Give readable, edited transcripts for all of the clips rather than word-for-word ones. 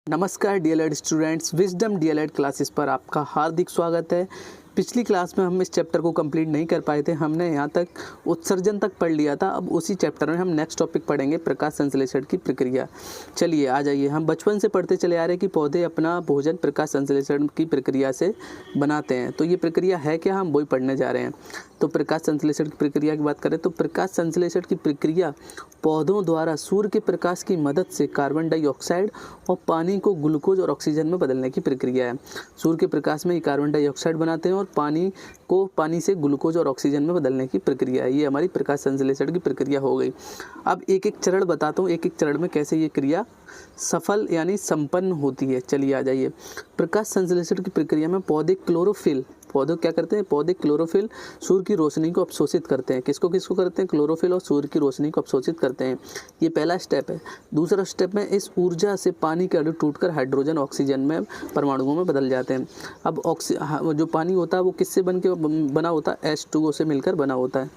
नमस्कार DElEd students, wisdom DElEd classes पर आपका हार्दिक स्वागत है। पिछली क्लास में हम इस चैप्टर को कंप्लीट नहीं कर पाए थे। हमने यहाँ तक उत्सर्जन तक पढ़ लिया था। अब उसी चैप्टर में हम नेक्स्ट टॉपिक पढ़ेंगे, प्रकाश संश्लेषण की प्रक्रिया। चलिए आ जाइए। हम बचपन से पढ़ते चले आ रहे हैं कि पौधे अपना भोजन प्रकाश संश्लेषण की प्रक्रिया से बनाते हैं। तो ये प्रक्रिया है क्या, हम वही पढ़ने जा रहे हैं। तो प्रकाश संश्लेषण की प्रक्रिया की बात करें तो प्रकाश संश्लेषण की प्रक्रिया पौधों द्वारा सूर्य के प्रकाश की मदद से कार्बन डाइऑक्साइड और पानी को ग्लूकोज और ऑक्सीजन में बदलने की प्रक्रिया है। सूर्य के प्रकाश में ये कार्बन डाइऑक्साइड बनाते हैं और पानी से ग्लूकोज और ऑक्सीजन में बदलने की प्रक्रिया है। ये हमारी प्रकाश संश्लेषण की प्रक्रिया हो गई। अब एक एक चरण बताता हूँ, एक एक चरण में कैसे ये क्रिया सफल यानी संपन्न होती है। चलिए आ जाइए। प्रकाश संश्लेषण की प्रक्रिया में पौधे क्या करते हैं, पौधे क्लोरोफिल सूर्य की रोशनी को अवशोषित करते हैं। किसको करते हैं, क्लोरोफिल और सूर्य की रोशनी को अवशोषित करते हैं। ये पहला स्टेप है। दूसरा स्टेप में इस ऊर्जा से पानी के अणु टूटकर हाइड्रोजन ऑक्सीजन में परमाणुओं में बदल जाते हैं। अब जो पानी होता है वो किससे बना होता है, H2O से मिलकर बना होता है,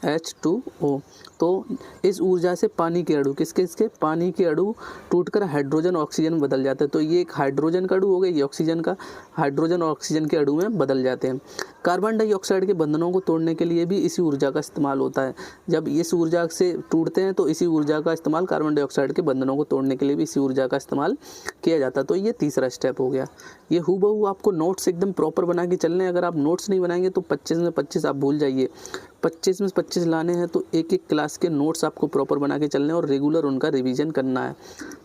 H2O। तो इस ऊर्जा से पानी के अणु पानी के अणु टूटकर हाइड्रोजन ऑक्सीजन में बदल जाते हैं। तो ये एक हाइड्रोजन का अणु हो गया, ये ऑक्सीजन का, हाइड्रोजन और ऑक्सीजन के अणु में बदल जाते हैं। कार्बन डाइऑक्साइड के बंधनों को तोड़ने के लिए भी इसी ऊर्जा का इस्तेमाल होता है। जब इस ऊर्जा से टूटते हैं तो इसी ऊर्जा का इस्तेमाल, कार्बन डाइऑक्साइड के बंधनों को तोड़ने के लिए भी इसी ऊर्जा का इस्तेमाल किया जाता है। तो ये तीसरा स्टेप हो गया। ये हूबहू आपको नोट्स एकदम प्रॉपर बना के चलने हैं। अगर आप नोट्स नहीं बनाएंगे तो 25 में 25 आप भूल जाइए। 25 में 25 लाने हैं तो एक एक क्लास के नोट्स आपको प्रॉपर बना के चलने हैं और रेगुलर उनका रिवीजन करना है।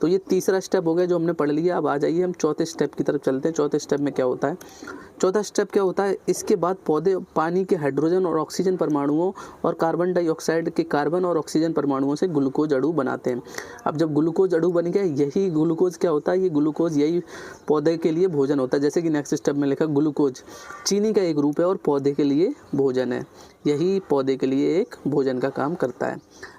तो ये तीसरा स्टेप हो गया जो हमने पढ़ लिया। अब आ जाइए हम चौथे स्टेप की तरफ चलते हैं। चौथे स्टेप में क्या होता है, चौथा स्टेप क्या होता है, इसके बाद पौधे पानी के हाइड्रोजन और ऑक्सीजन परमाणुओं और कार्बन डाइऑक्साइड के कार्बन और ऑक्सीजन परमाणुओं से ग्लूकोज अणु बनाते हैं। अब जब ग्लूकोज अणु बन गया, यही ग्लूकोज क्या होता है, ये ग्लूकोज यही पौधे के लिए भोजन होता है। जैसे कि नेक्स्ट स्टेप में लिखा, ग्लूकोज चीनी का एक रूप है और पौधे के लिए भोजन है। यही पौधे के लिए एक भोजन का काम करता है।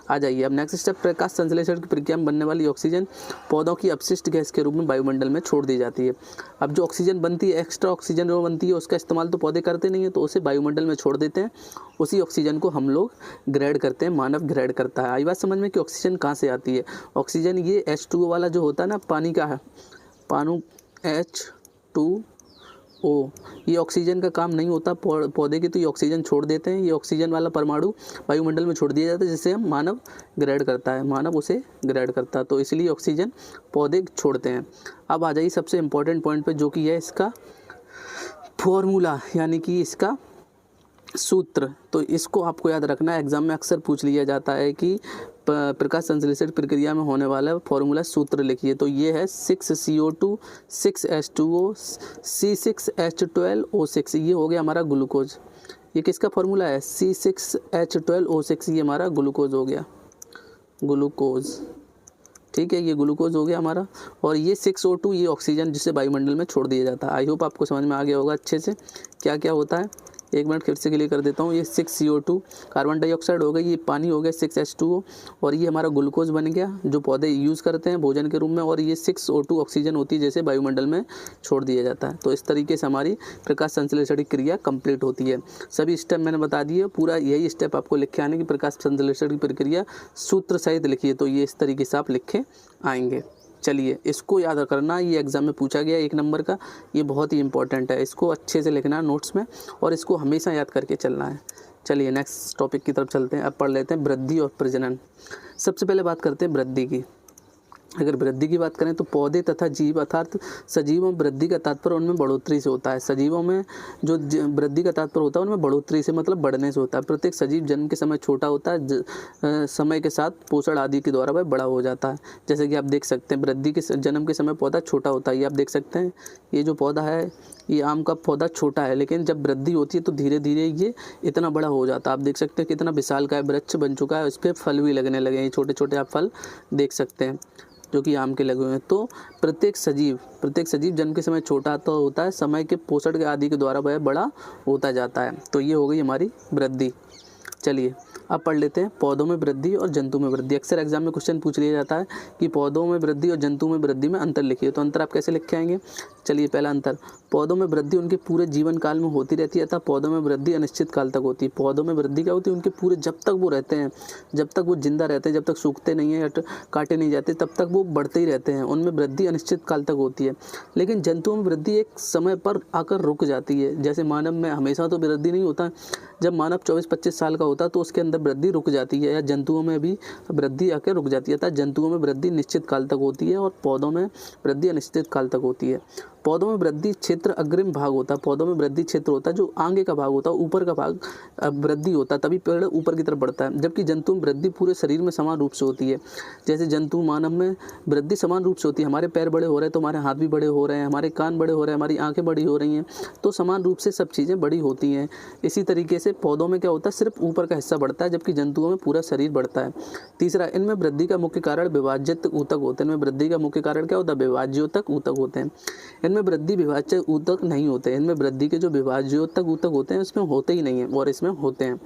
आ जाइए अब नेक्स्ट स्टेप, प्रकाश संश्लेषण की प्रक्रिया में बनने वाली ऑक्सीजन पौधों की अपशिष्ट गैस के रूप में वायुमंडल में छोड़ दी जाती है। अब जो ऑक्सीजन बनती है, एक्स्ट्रा ऑक्सीजन जो बनती है, उसका इस्तेमाल तो पौधे करते नहीं है, तो उसे वायुमंडल में छोड़ देते हैं। उसी ऑक्सीजन को हम लोग ग्रहण करते हैं, मानव ग्रहण करता है। आई बात समझ में कि ऑक्सीजन कहाँ से आती है। ऑक्सीजन ये H2O वाला जो होता है ना, पानी का है, H2O, ये ऑक्सीजन का काम नहीं होता पौधे के, तो ये ऑक्सीजन छोड़ देते हैं। ये ऑक्सीजन वाला परमाणु वायुमंडल में छोड़ दिया जाता है, जिससे हम मानव ग्रहण करता है, मानव उसे ग्रहण करता है। तो इसलिए ऑक्सीजन पौधे छोड़ते हैं। अब आ जाइए सबसे इम्पोर्टेंट पॉइंट पे, जो कि है इसका फॉर्मूला, यानी कि इसका सूत्र। तो इसको आपको याद रखना है, एग्जाम में अक्सर पूछ लिया जाता है कि प्रकाश संश्लेषण प्रक्रिया में होने वाला फॉर्मूला सूत्र लिखिए। तो ये है 6CO2 6H2O C6H12O6। ये हो गया हमारा ग्लूकोज। ये किसका फॉर्मूला है, C6H12O6। ये हमारा ग्लूकोज हो गया, ग्लूकोज, ठीक है, ये ग्लूकोज हो गया हमारा। और ये 6O2 ये ऑक्सीजन जिसे वायुमंडल में छोड़ दिया जाता है। आई होप आपको समझ में आ गया होगा अच्छे से क्या क्या होता है। एक मिनट फिर से क्लियर कर देता हूँ। ये 6CO2 कार्बन डाइऑक्साइड हो गई, ये पानी हो गया 6H2O, और ये हमारा ग्लूकोज बन गया जो पौधे यूज़ करते हैं भोजन के रूप में। और ये 6O2 ऑक्सीजन होती है जैसे वायुमंडल में छोड़ दिया जाता है। तो इस तरीके से हमारी प्रकाश संश्लेषण की क्रिया कंप्लीट होती है। सभी स्टेप मैंने बता दिए, पूरा यही स्टेप आपको लिखे आने की प्रकाश संश्लेषण की प्रक्रिया सूत्र सहित लिखिए। तो ये इस तरीके से आप लिखे आएंगे। चलिए इसको याद करना, ये एग्जाम में पूछा गया 1 नंबर का, ये बहुत ही इंपॉर्टेंट है। इसको अच्छे से लिखना है नोट्स में और इसको हमेशा याद करके चलना है। चलिए नेक्स्ट टॉपिक की तरफ चलते हैं। अब पढ़ लेते हैं वृद्धि और प्रजनन। सबसे पहले बात करते हैं वृद्धि की। अगर वृद्धि की बात करें तो पौधे तथा जीव अर्थात सजीवों में वृद्धि का तात्पर्य उनमें बढ़ोतरी से होता है। सजीवों में जो वृद्धि का तात्पर्य होता है उनमें बढ़ोतरी से मतलब बढ़ने से होता है। प्रत्येक सजीव जन्म के समय छोटा होता है, समय के साथ पोषण आदि के द्वारा वह बड़ा हो जाता है। जैसे कि आप देख सकते हैं वृद्धि के जन्म के समय पौधा छोटा होता है। ये आप देख सकते हैं, ये जो पौधा है ये आम का पौधा छोटा है, लेकिन जब वृद्धि होती है तो धीरे धीरे ये इतना बड़ा हो जाता है। आप देख सकते हैं कितना विशाल का वृक्ष बन चुका है, उस पर फल भी लगने लगे हैं। छोटे छोटे आप फल देख सकते हैं जो कि आम के लगे हुए हैं। तो प्रत्येक सजीव जन्म के समय छोटा तो होता है, समय के पोषण के आदि के द्वारा वह बड़ा होता जाता है। तो ये हो गई हमारी वृद्धि। चलिए अब पढ़ लेते हैं पौधों में वृद्धि और जंतु में वृद्धि। अक्सर एग्जाम में क्वेश्चन पूछ लिया जाता है कि पौधों में वृद्धि और जंतु में वृद्धि में अंतर लिखिए। तो अंतर आप कैसे लिख के आएंगे। चलिए पहला अंतर, पौधों में वृद्धि उनके पूरे जीवन काल में होती रहती है, अतः पौधों में वृद्धि अनिश्चित काल तक होती है। पौधों में वृद्धि क्या होती है, उनके पूरे जब तक वो रहते हैं, जब तक वो जिंदा रहते हैं, जब तक सूखते नहीं हैं या काटे नहीं जाते, तब तक वो बढ़ते ही रहते हैं, उनमें वृद्धि अनिश्चित काल तक होती है। लेकिन जंतुओं में वृद्धि एक समय पर आकर रुक जाती है। जैसे मानव में हमेशा तो वृद्धि नहीं होता, जब मानव 24-25 साल का होता है तो उसके अंदर वृद्धि रुक जाती है, या जंतुओं में भी वृद्धि आकर रुक जाती है। अतः जंतुओं में वृद्धि निश्चित काल तक होती है और पौधों में वृद्धि अनिश्चित काल तक होती है। पौधों में वृद्धि क्षेत्र अग्रिम भाग होता है, पौधों में वृद्धि क्षेत्र होता है जो आगे का भाग होता है, ऊपर का भाग वृद्धि होता है, तभी पेड़ ऊपर की तरफ बढ़ता है। जबकि जंतु में वृद्धि पूरे शरीर में समान रूप से होती है। जैसे जंतु मानव में वृद्धि समान रूप से होती है, हमारे पैर बड़े हो रहे हैं तो हमारे हाथ भी बड़े हो रहे हैं, हमारे कान बड़े हो रहे हैं, हमारी आंखें बड़ी हो रही हैं, तो समान रूप से सब चीज़ें बड़ी होती हैं। इसी तरीके से पौधों में क्या होता है, सिर्फ ऊपर का हिस्सा बढ़ता है, जबकि जंतुओं में पूरा शरीर बढ़ता है। तीसरा, इनमें वृद्धि का मुख्य कारण विभाज्य ऊतक होते हैं। इनमें वृद्धि का मुख्य कारण क्या होता है, विभाज्योतक ऊतक होते हैं। इनमें वृद्धि विभाज्य ऊतक नहीं होते, इनमें वृद्धि के जो विभाज्योतक ऊतक होते हैं इसमें होते ही नहीं है, और इसमें होते हैं।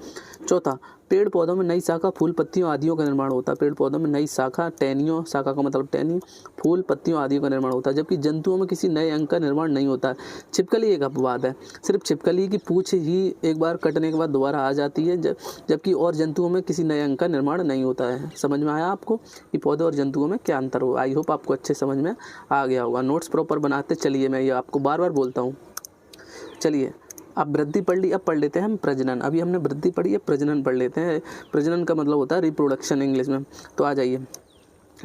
चौथा, पेड़ पौधों में नई शाखा, फूल, पत्तियों आदियों का निर्माण होता है। पेड़ पौधों में नई शाखा, टहनियों, शाखा का मतलब टहनी, फूल, पत्तियों आदियों का निर्माण होता है। जबकि जंतुओं में किसी नए अंग का निर्माण नहीं होता है। छिपकली एक अपवाद है, सिर्फ छिपकली की पूंछ ही एक बार कटने के बाद दोबारा आ जाती है, जबकि और जंतुओं में किसी नए अंग का निर्माण नहीं होता है। समझ में आया आपको कि पौधे और जंतुओं में क्या अंतर हो? आई होप आपको अच्छे समझ में आ गया होगा। नोट्स प्रॉपर बनाते चलिए, मैं ये आपको बार बार बोलता हूँ। चलिए, अब वृद्धि पढ़ ली, अब पढ़ लेते हैं हम प्रजनन। अभी हमने वृद्धि पढ़ी है, प्रजनन पढ़ लेते हैं। प्रजनन का मतलब होता है रिप्रोडक्शन इंग्लिश में। तो आ जाइए,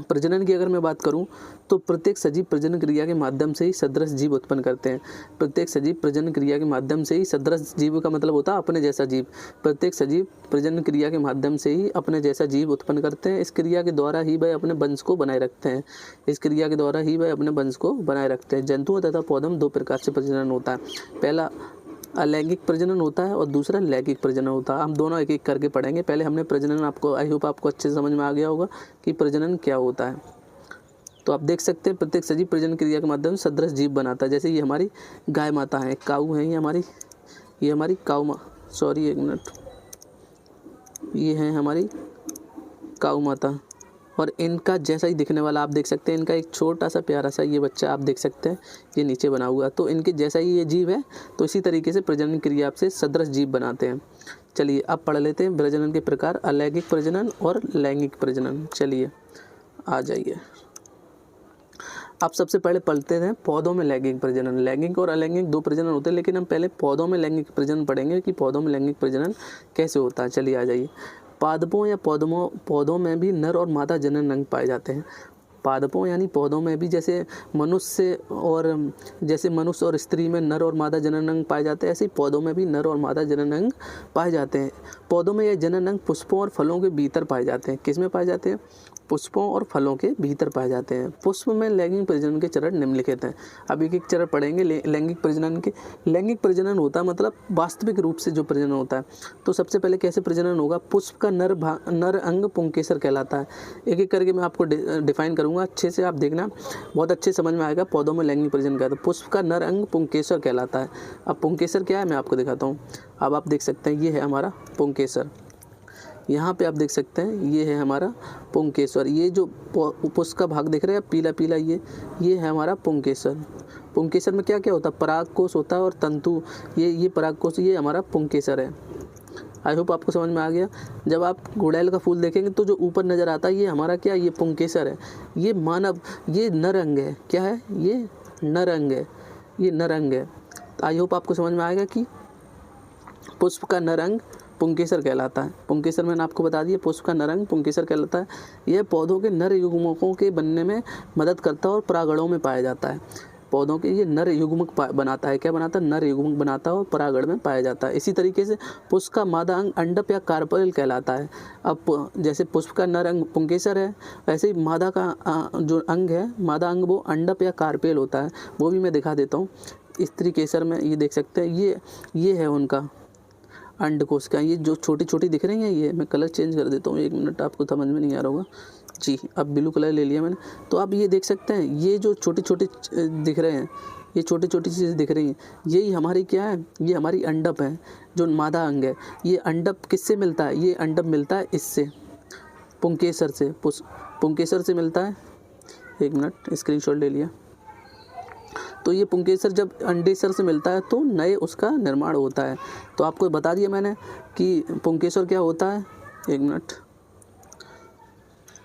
प्रजनन की अगर मैं बात करूं तो प्रत्येक सजीव प्रजनन क्रिया के माध्यम से ही सदृश जीव उत्पन्न करते हैं। प्रत्येक सजीव प्रजनन क्रिया के माध्यम से ही, सदृश जीव का मतलब होता है अपने जैसा जीव। प्रत्येक सजीव प्रजनन क्रिया के माध्यम से ही अपने जैसा जीव उत्पन्न करते हैं। इस क्रिया के द्वारा ही वह अपने वंश को बनाए रखते हैं। इस क्रिया के द्वारा ही वह अपने वंश को बनाए रखते हैं। जंतुओं तथा पौधों में दो प्रकार से प्रजनन होता है। पहला अलैंगिक प्रजनन होता है और दूसरा लैंगिक प्रजनन होता है। हम दोनों एक एक करके पढ़ेंगे। पहले हमने प्रजनन, आपको आई होप आपको अच्छे से समझ में आ गया होगा कि प्रजनन क्या होता है। तो आप देख सकते हैं प्रत्येक सजीव प्रजनन क्रिया के माध्यम से सदृश जीव बनाता है। जैसे ये हमारी गाय माता है, काऊ है, ये हमारी काऊ सॉरी एक मिनट, ये है हमारी काऊ माता, और इनका जैसा ही दिखने वाला आप देख सकते हैं, इनका एक छोटा सा प्यारा सा ये बच्चा आप देख सकते हैं, ये नीचे बना हुआ, तो इनके जैसा ही ये जीव है। तो इसी तरीके से प्रजनन क्रिया से सदृश जीव बनाते हैं। चलिए अब पढ़ लेते हैं प्रजनन के प्रकार, अलैंगिक प्रजनन और लैंगिक प्रजनन। चलिए आ जाइए, आप सबसे पहले पढ़ते हैं पौधों में लैंगिक प्रजनन। लैंगिक और अलैंगिक दो प्रजनन होते हैं, लेकिन हम पहले पौधों में लैंगिक प्रजनन पढ़ेंगे कि पौधों में लैंगिक प्रजनन कैसे होता है। चलिए आ जाइए, पादपों या पौधों में भी नर और मादा जनन अंग पाए जाते हैं। पादपों यानी पौधों में भी जैसे मनुष्य और स्त्री में नर और मादा जनन अंग पाए जाते हैं, ऐसे ही पौधों में भी नर और मादा जनन अंग पाए जाते हैं। पौधों में यह जनन अंग पुष्पों और फलों के भीतर पाए जाते हैं। किस में पाए जाते हैं? पुष्पों और फलों के भीतर पाए जाते हैं। पुष्प में लैंगिक प्रजनन के चरण निम्नलिखित हैं। अब एक एक चरण पढ़ेंगे लैंगिक प्रजनन के। लैंगिक प्रजनन होता है मतलब वास्तविक रूप से जो प्रजनन होता है। तो सबसे पहले कैसे प्रजनन होगा? पुष्प का नर अंग पुंकेसर कहलाता है। एक एक करके मैं आपको डिफाइन करूंगा, अच्छे से आप देखना, बहुत अच्छे समझ में आएगा। पौधों में लैंगिक प्रजनन का, तो पुष्प का नर अंग पुंकेसर कहलाता है। अब पुंकेसर क्या है मैं आपको दिखाता हूँ। अब आप देख सकते हैं ये है हमारा पुंकेसर, यहाँ पे आप देख सकते हैं ये है हमारा पुंकेसर। ये जो पुष्प का भाग दिख रहा है पीला पीला, ये है हमारा पुंकेसर। पुंकेसर में क्या क्या होता है? परागकोश होता है और तंतु, ये परागकोश, ये हमारा पुंकेसर है। आई होप आपको समझ में आ गया। जब आप गुड़ैल का फूल देखेंगे तो जो ऊपर नज़र आता है ये हमारा क्या, ये पुंकेसर है। ये मानव, ये नर अंग है। क्या है? ये नर अंग है, ये नर अंग है। तो आई होप आपको समझ में आएगा कि पुष्प का नर अंग पुंकेसर कहलाता है। पुंकेसर मैंने आपको बता दिया, पुष्प का नर अंग पुंकेसर कहलाता है। यह पौधों के नर युग्मकों के बनने में मदद करता है और परागणों में पाया जाता है। पौधों के ये नर युग्मक बनाता है। क्या बनाता है? नर युग्मक बनाता है और परागण में पाया जाता है। इसी तरीके से पुष्प का मादा अंग अंडप या कार्पेल कहलाता है। अब जैसे पुष्प का नर अंग पुंकेसर है, वैसे ही मादा का जो अंग है, मादा अंग वो अंडप या कार्पेल होता है। वो भी मैं दिखा देता हूँ। स्त्री केसर में ये देख सकते हैं, ये है उनका अंडकोश का। ये जो छोटी छोटी दिख रही हैं, ये मैं कलर चेंज कर देता हूँ, एक मिनट, आपको समझ में नहीं आ रहा होगा जी। अब ब्लू कलर ले लिया मैंने। तो आप ये देख सकते हैं, ये जो छोटी छोटी दिख रहे हैं, ये छोटी छोटी चीज़ें दिख रही हैं, यही हमारी क्या है? ये हमारी अंडप है, जो मादा अंग है। ये अंडप किससे मिलता है? ये अंडप मिलता है इससे, पुंकेसर से, पुंकेसर से मिलता है। एक मिनट, स्क्रीनशॉट ले लिया। तो तो ये पुंकेसर जब अंडेसर से मिलता है तो नए उसका निर्माण होता है। तो आपको बता दिया मैंने कि पुंकेसर क्या होता है, एक मिनट,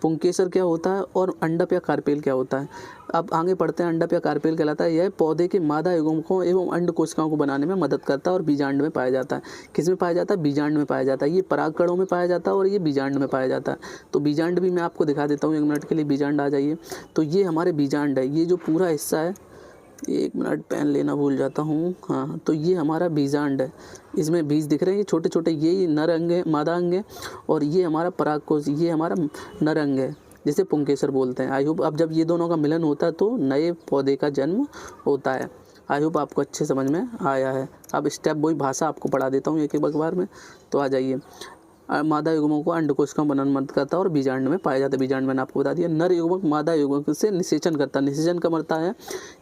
पुंकेसर क्या होता है और अंडप या कार्पेल क्या होता है। अब आगे पढ़ते हैं। अंडप या कार्पेल कहलाता है, यह पौधे के मादा युग्मकों एवं अंड कोशिकाओं को बनाने में मदद करता है और बीजांड में पाया जाता है। किस में पाया जाता है? बीजांड में पाया जाता है। ये परागकणों में पाया जाता है और ये बीजांड में पाया जाता है। तो बीजांड भी मैं आपको दिखा देता हूँ, 1 मिनट के लिए बीजांड आ जाइए। तो ये हमारे बीजांड है, ये जो पूरा हिस्सा है, 1 मिनट पेन लेना भूल जाता हूँ, हाँ, तो ये हमारा बीजांड है। इसमें बीज दिख रहे हैं, ये छोटे छोटे, ये नर अंग है, मादा अंग है, और ये हमारा परागकोश, ये हमारा नर अंग है, जिसे पुंकेसर बोलते हैं। आई होप अब जब ये दोनों का मिलन होता है तो नए पौधे का जन्म होता है। आई होप आपको अच्छे समझ में आया है। अब स्टेप वही भाषा आपको पढ़ा देता हूँ एक एक बार में। तो आ जाइए। मादा युग्मों को अंड कोशिका बनन मदद करता है और बीजांड में पाया जाता है। बीजांड मैंने आपको बता दिया। नर युग्मक मादा युग्मक से निषेचन करता है। निषेचन का मतलब है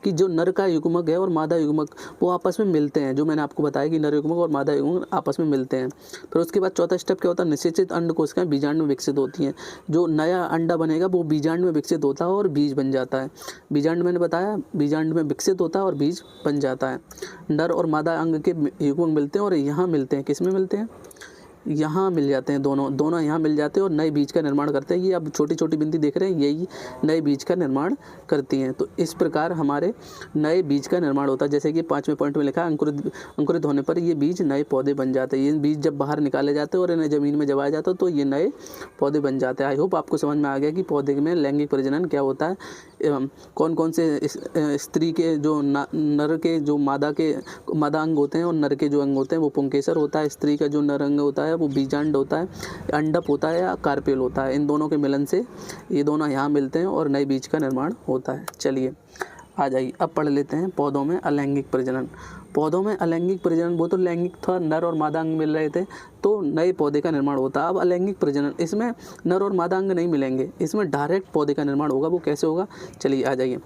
कि जो नर का युग्मक है और मादा युग्मक वो आपस में मिलते हैं, जो मैंने आपको बताया कि नर युग्मक और मादा युग्मक आपस में मिलते हैं। फिर उसके बाद चौथा स्टेप क्या होता है? निषेचित अंड कोशिकाएं बीजांड में विकसित होती हैं। जो नया अंडा बनेगा वो बीजांड में विकसित होता है और बीज बन जाता है। बीजांड मैंने बताया, बीजांड में विकसित होता है और बीज बन जाता है। नर और मादा अंग के युग्मक मिलते हैं और यहाँ मिलते हैं। किस में मिलते हैं? यहाँ मिल जाते हैं, दोनों यहाँ मिल जाते हैं और नए बीज का निर्माण करते हैं। ये अब छोटी छोटी बिंदी देख रहे हैं, यही नए बीज का निर्माण करती हैं। तो इस प्रकार हमारे नए बीज का निर्माण होता है। जैसे कि 5वें पॉइंट में लिखा है, अंकुरित होने पर ये बीज नए पौधे बन जाते हैं। ये बीज जब बाहर निकाले जाते हैं और इन्हें ज़मीन में जमाया जाता है तो ये नए पौधे बन जाते हैं। आई होप आपको समझ में आ गया कि पौधे में लैंगिक प्रजनन क्या होता है एवं कौन कौन से स्त्री के जो नर के जो मादा अंग होते हैं और नर के जो अंग होते हैं वो पुंकेसर होता है। स्त्री का जो नर अंग होता है वो बीजांड होता है, अंडप होता है या कार्पेल होता है। इन दोनों के मिलन से ये दोनों यहाँ मिलते हैं और नए बीज का निर्माण होता है। चलिए आ जाइए, अब पढ़ लेते हैं पौधों में अलैंगिक प्रजनन। पौधों में अलैंगिक प्रजनन, वो तो लैंगिक था, नर और मादा अंग मिल रहे थे तो नए पौधे का निर्माण होता है। अब अलैंगिक प्रजनन, इसमें नर और मादा अंग नहीं मिलेंगे, इसमें डायरेक्ट पौधे का निर्माण होगा। वो कैसे होगा? चलिए आ जाइए।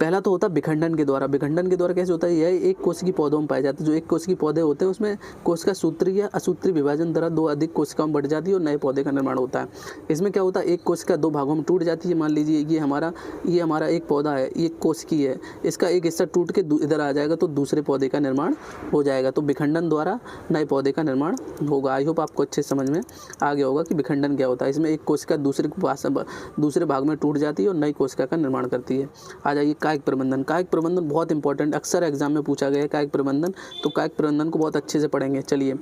पहला तो होता है विखंडन के द्वारा। विखंडन के द्वारा कैसे होता है? यह एक कोशिकीय पौधों में पाए जाते हैं। जो एक कोशिकीय पौधे होते हैं उसमें कोशिका सूत्रीय या असूत्रीय विभाजन द्वारा 2 अधिक कोशिकाओं में बढ़ जाती है और नए पौधे का निर्माण होता है। इसमें क्या होता है? एक कोशिका 2 भागों में टूट जाती है। मान लीजिए ये हमारा एक पौधा है, ये कोशिकीय है, इसका एक हिस्सा टूट के इधर आ जाएगा तो दूसरे पौधे का निर्माण हो जाएगा। तो विखंडन द्वारा नए पौधे का निर्माण होगा। आई होप आपको अच्छे समझ में आ गया होगा कि विखंडन क्या होता है। इसमें एक कोशिका दूसरे भाग में टूट जाती है और नई कोशिका का निर्माण करती है। आ जाइए कायिक प्रबंधन। कायिक प्रबंधन बहुत इंपॉर्टेंट, अक्सर एग्जाम में पूछा गया है कायिक प्रबंधन, तो कायिक प्रबंधन को बहुत अच्छे से पढ़ेंगे। चलिए,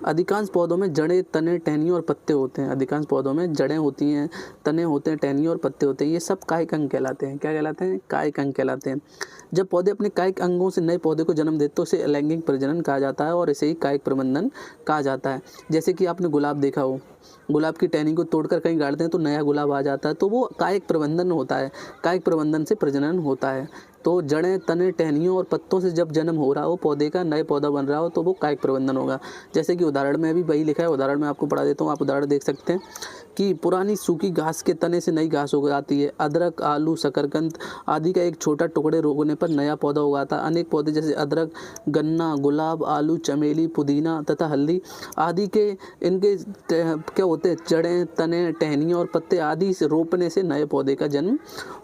अधिकांश पौधों में जड़ें, तने, टहनियाँ और पत्ते होते हैं। अधिकांश पौधों में जड़ें होती हैं, तने होते हैं, टहनियाँ और पत्ते होते हैं। ये सब कायिक अंग कहलाते हैं। क्या कहलाते हैं? कायिक अंग कहलाते हैं। जब पौधे अपने कायिक अंगों से नए पौधे को जन्म देते तो उसे अलैंगिक प्रजनन कहा जाता है और इसे ही कायिक प्रबंधन कहा जाता है। जैसे कि आपने गुलाब देखा हो, गुलाब की टहनी को तोड़कर कहीं गाड़ते हैं तो नया गुलाब आ जाता है, तो वो कायिक प्रबंधन होता है। कायिक प्रबंधन से प्रजनन होता है। तो जड़ें, तने, टहनियों और पत्तों से जब जन्म हो रहा हो पौधे का, नए पौधा बन रहा हो, तो वो कायिक प्रबंधन होगा। जैसे कि उदाहरण में अभी वही लिखा है, उदाहरण में आपको पढ़ा देता हूँ, आप उदाहरण देख सकते हैं कि पुरानी सूखी घास के तने से नई घास उगाती है। अदरक, आलू, शकरकंद आदि का एक छोटा टुकड़े रोकने पर नया पौधा उगाता है। अनेक पौधे जैसे अदरक, गन्ना, गुलाब, आलू, चमेली, पुदीना तथा हल्दी आदि के इनके क्या होते हैं? जड़ें, तने, टहनियाँ और पत्ते आदि से रोपने से नए पौधे का जन्म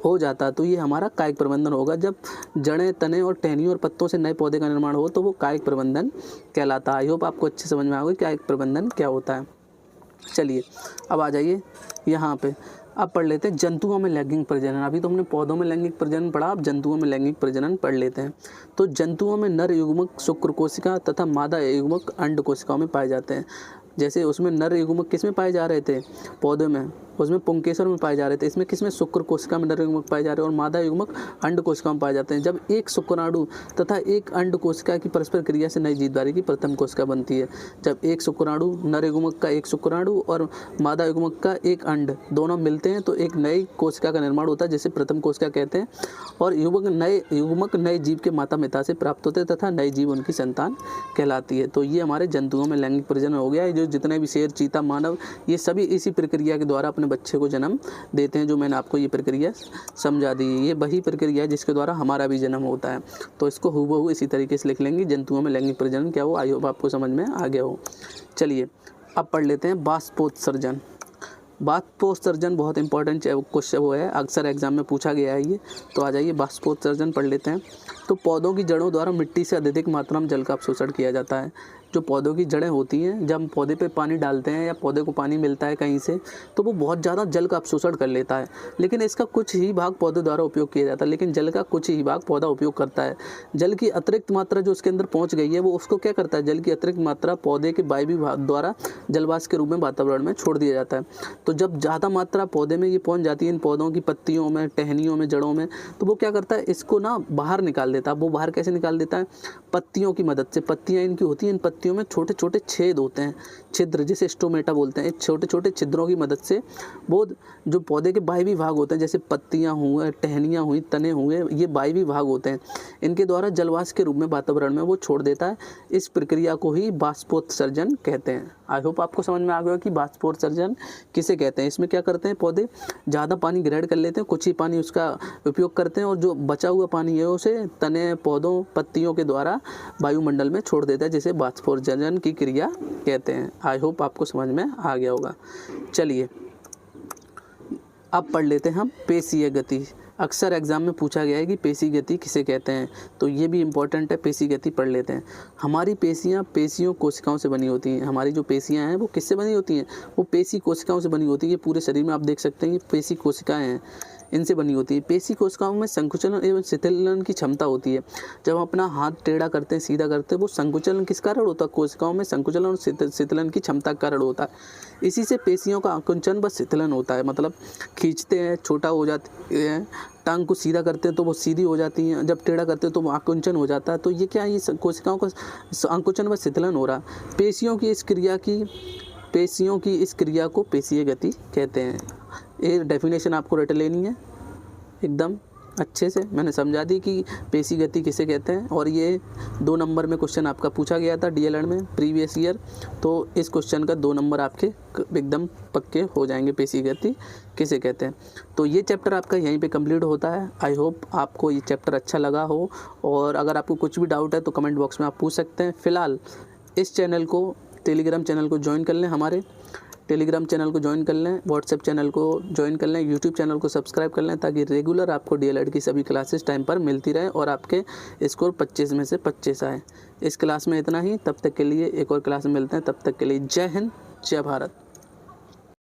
हो जाता है। तो ये हमारा कायिक प्रबंधन होगा। जब जड़ें, तने और टहनियों और पत्तों से नए पौधे का निर्माण हो तो वो कायिक प्रबंधन कहलाता है। आई होप आपको अच्छे समझ में आ गई कायिक प्रबंधन क्या होता है। चलिए अब आ जाइए यहाँ पे, अब पढ़ लेते हैं जंतुओं में लैंगिक प्रजनन। अभी तो हमने पौधों में लैंगिक प्रजनन पढ़ा, अब जंतुओं में लैंगिक प्रजनन पढ़ लेते हैं। तो जंतुओं में नर युग्मक शुक्र कोशिका तथा मादा युग्मक अंड कोशिकाओं में पाए जाते हैं। जैसे उसमें नर युग्मक किस में पाए जा रहे थे? पौधे में, उसमें पुंकेसर में पाए जा रहे थे। इसमें किसमें? शुक्र कोशिका में नर युग्मक पाए जा रहे हैं और मादा युग्मक अंड कोशिका में पाए जाते हैं। जब एक शुक्राणु तथा एक अंड कोशिका की परस्पर क्रिया से नई जीवधारी की प्रथम कोशिका बनती है। जब एक शुक्राणु, नर युग्मक का एक शुक्राणु और मादा युग्मक का एक अंड दोनों मिलते हैं तो एक नई कोशिका का निर्माण होता है जिसे प्रथम कोशिका कहते हैं। और युग्मक नए जीव के माता पिता से प्राप्त होते हैं तथा नई जीव उनकी संतान कहलाती है। तो ये हमारे जंतुओं में लैंगिक प्रजनन हो गया है। जो जितने भी शेर, चीता, मानव, ये सभी इसी प्रक्रिया के द्वारा अपने बच्चे को जन्म देते हैं। जो मैंने आपको ये प्रक्रिया समझा दी, ये वही प्रक्रिया है जिसके द्वारा हमारा भी जन्म होता है। तो इसको हूबहू इसी तरीके से लिख लेंगे, जंतुओं में लैंगिक प्रजनन क्या हो। आई होप आपको समझ में आ गया हो। चलिए अब पढ़ लेते हैं बाष्पोत्सर्जन। बाष्पोत्सर्जन बहुत इंपॉर्टेंट क्वेश्चन वो है, अक्सर एग्जाम में पूछा गया है ये। तो आ जाइए बाष्पोत्सर्जन पढ़ लेते हैं। तो पौधों की जड़ों द्वारा मिट्टी से अत्यधिक मात्रा में जल का अवशोषण किया जाता है। जो पौधों की जड़ें होती हैं, जब हम पौधे पे पानी डालते हैं या पौधे को पानी मिलता है कहीं से, तो वो बहुत ज़्यादा जल का अवशोषण कर लेता है, लेकिन इसका कुछ ही भाग पौधे द्वारा उपयोग किया जाता है। लेकिन जल का कुछ ही भाग पौधा उपयोग करता है। जल की अतिरिक्त मात्रा जो उसके अंदर पहुंच गई है, वो उसको क्या करता है, जल की अतिरिक्त मात्रा पौधे के वायवीय भाग द्वारा जलवाष्प के रूप में वातावरण में छोड़ दिया जाता है। तो जब ज़्यादा मात्रा पौधे में ये पहुँच जाती है, इन पौधों की पत्तियों में, टहनियों में, जड़ों में, तो वो क्या करता है, इसको ना बाहर निकाल देता है। वो बाहर कैसे निकाल देता है, पत्तियों की मदद से। पत्तियाँ इनकी होती हैं, इन पत्तियों में छोटे छोटे छेद होते हैं, छिद्र जिसे स्टोमेटा बोलते हैं। छोटे छोटे छिद्रों की मदद से वो जो पौधे के वायवीय भाग होते हैं, जैसे पत्तियां हुए, टहनियां हुई, तने हुए, ये वायवीय भाग होते हैं, इनके द्वारा जलवाष्प के रूप में वातावरण में वो छोड़ देता है। इस प्रक्रिया को ही बाष्पोत्सर्जन कहते हैं। आई होप आपको समझ में आ गया कि बाष्पोत्सर्जन किसे कहते हैं। इसमें क्या करते हैं, पौधे ज़्यादा पानी ग्रहण कर लेते हैं, कुछ ही पानी उसका उपयोग करते हैं, और जो बचा हुआ पानी है उसे तने, पौधों, पत्तियों के द्वारा वायुमंडल में छोड़ देता है, जिसे बाष्पोत्सर्जन की क्रिया कहते हैं। आई होप आपको समझ में आ गया होगा। चलिए अब पढ़ लेते हैं हम पेशीय गति। अक्सर एग्जाम में पूछा गया है कि पेशी गति किसे कहते हैं, तो ये भी इम्पोर्टेंट है। पेशी गति पढ़ लेते हैं। हमारी पेशियाँ पेशियों कोशिकाओं से बनी होती हैं। हमारी जो पेशियाँ हैं वो किससे बनी होती हैं, वो पेशी कोशिकाओं से बनी होती है। ये पूरे शरीर में आप देख सकते हैं, ये पेशी कोशिकाएँ हैं, इनसे बनी होती है। पेशी कोशिकाओं में संकुचन एवं शिथिलन की क्षमता होती है। जब हम अपना हाथ टेढ़ा करते हैं, सीधा करते हैं, वो संकुचन किस कारण होता है, कोशिकाओं में संकुचन और शिथिलन की क्षमता के कारण होता है। इसी से पेशियों का आकुंचन व शिथिलन होता है, मतलब खींचते हैं छोटा हो जाती है, टांग को सीधा करते हैं तो वो सीधी हो जाती हैं, जब टेढ़ा करते हैं तो वो आकुंचन हो जाता है। तो ये क्या है, ये कोशिकाओं का आकुंचन व शिथिलन हो रहा। पेशियों की इस क्रिया को पेशीय गति कहते हैं। ये डेफिनेशन आपको रट लेनी है एकदम अच्छे से। मैंने समझा दी कि पेशी गति किसे कहते हैं, और ये 2 नंबर में क्वेश्चन आपका पूछा गया था डीएलएड में प्रीवियस ईयर। तो इस क्वेश्चन का 2 नंबर आपके एकदम पक्के हो जाएंगे, पेशी गति किसे कहते हैं। तो ये चैप्टर आपका यहीं पे कंप्लीट होता है। आई होप आपको ये चैप्टर अच्छा लगा हो, और अगर आपको कुछ भी डाउट है तो कमेंट बॉक्स में आप पूछ सकते हैं। फ़िलहाल इस चैनल को, टेलीग्राम चैनल को ज्वाइन कर लें, हमारे टेलीग्राम चैनल को ज्वाइन कर लें, व्हाट्सएप चैनल को ज्वाइन कर लें, यूट्यूब चैनल को सब्सक्राइब कर लें, ताकि रेगुलर आपको डीएलएड की सभी क्लासेस टाइम पर मिलती रहे और आपके स्कोर 25 में से 25 आए। इस क्लास में इतना ही। तब तक के लिए एक और क्लास में मिलते हैं। तब तक के लिए जय हिंद, जय भारत।